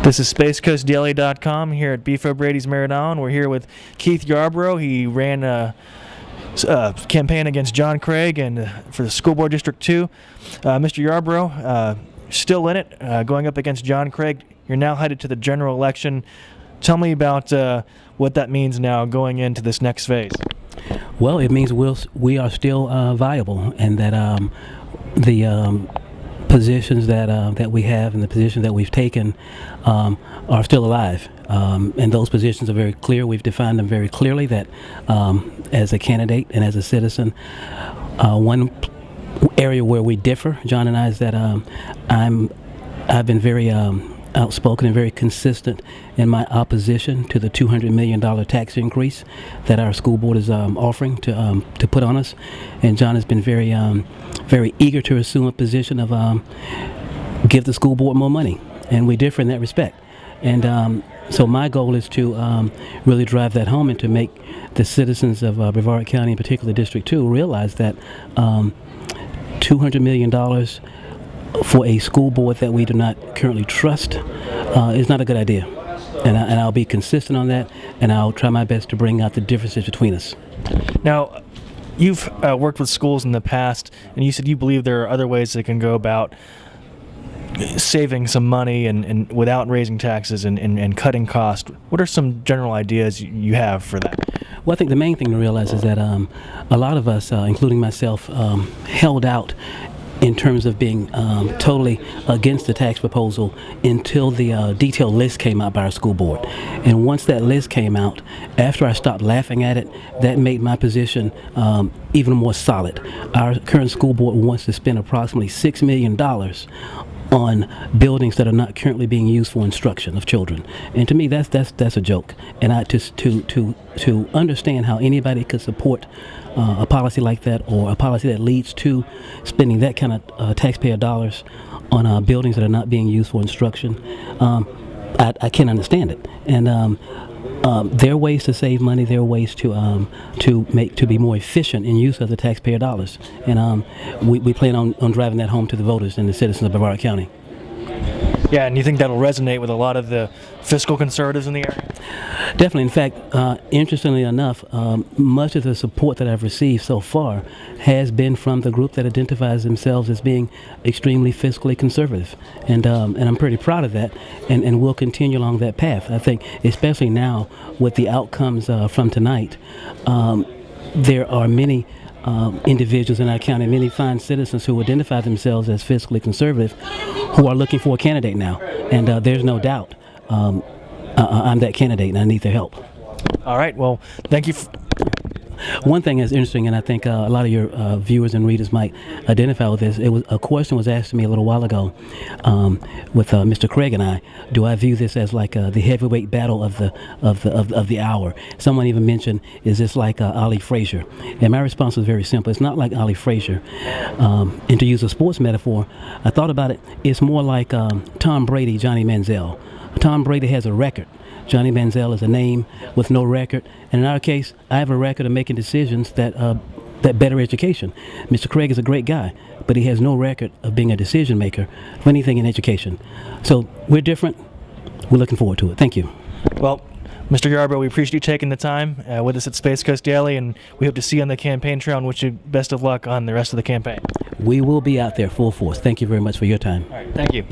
This is SpaceCoastDaily.com here at Beef O'Brady's Merritt Island. We're here with Keith Yarbrough. He ran a campaign against John Craig and for the School Board District 2. Mr. Yarbrough, still in it, going up against John Craig. You're now headed to the general election. Tell me about what that means now going into this next phase. Well, it means we are still viable, and that the positions that we have and the positions that we've taken are still alive. And those positions are very clear. We've defined them very clearly that as a candidate and as a citizen, one area where we differ, John and I, is that I've been very outspoken and very consistent in my opposition to the $200 million tax increase that our school board is offering to put on us. And John has been very eager to assume a position of give the school board more money, and we differ in that respect. And so my goal is to really drive that home and to make the citizens of Brevard County, in particular District 2, realize that $200 million for a school board that we do not currently trust is not a good idea. And I'll be consistent on that, and I'll try my best to bring out the differences between us. Now, you've worked with schools in the past, and you said you believe there are other ways they can go about saving some money and without raising taxes and cutting costs. What are some general ideas you have for that? Well, I think the main thing to realize is that a lot of us, including myself, held out in terms of being totally against the tax proposal until the detailed list came out by our school board. And once that list came out, after I stopped laughing at it, that made my position even more solid. Our current school board wants to spend approximately $6 million on buildings that are not currently being used for instruction of children, and to me that's a joke. And I just to understand how anybody could support a policy like that, or a policy that leads to spending that kind of taxpayer dollars on buildings that are not being used for instruction, I can't understand it. And there are ways to save money. There are ways to be more efficient in use of the taxpayer dollars, and we plan on driving that home to the voters and the citizens of Brevard County. Yeah, and you think that'll resonate with a lot of the fiscal conservatives in the area? Definitely. In fact, interestingly enough, much of the support that I've received so far has been from the group that identifies themselves as being extremely fiscally conservative, and I'm pretty proud of that, and we'll continue along that path. I think, especially now with the outcomes from tonight, there are many individuals in our county, many fine citizens who identify themselves as fiscally conservative, who are looking for a candidate now, and there's no doubt I'm that candidate, and I need their help. All right. Well, thank you. One thing that's interesting, and I think a lot of your viewers and readers might identify with this. A question was asked to me a little while ago with Mr. Craig and I. Do I view this as like the heavyweight battle of the hour? Someone even mentioned, is this like Ali Frazier? And my response was very simple. It's not like Ali Frazier. And to use a sports metaphor, I thought about it. It's more like Tom Brady, Johnny Manziel. Tom Brady has a record. Johnny Manziel is a name with no record. And in our case, I have a record of making decisions that better education. Mr. Craig is a great guy, but he has no record of being a decision maker for anything in education. So we're different. We're looking forward to it. Thank you. Well, Mr. Yarbrough, we appreciate you taking the time with us at Space Coast Daily, and we hope to see you on the campaign trail and wish you best of luck on the rest of the campaign. We will be out there full force. Thank you very much for your time. All right. Thank you.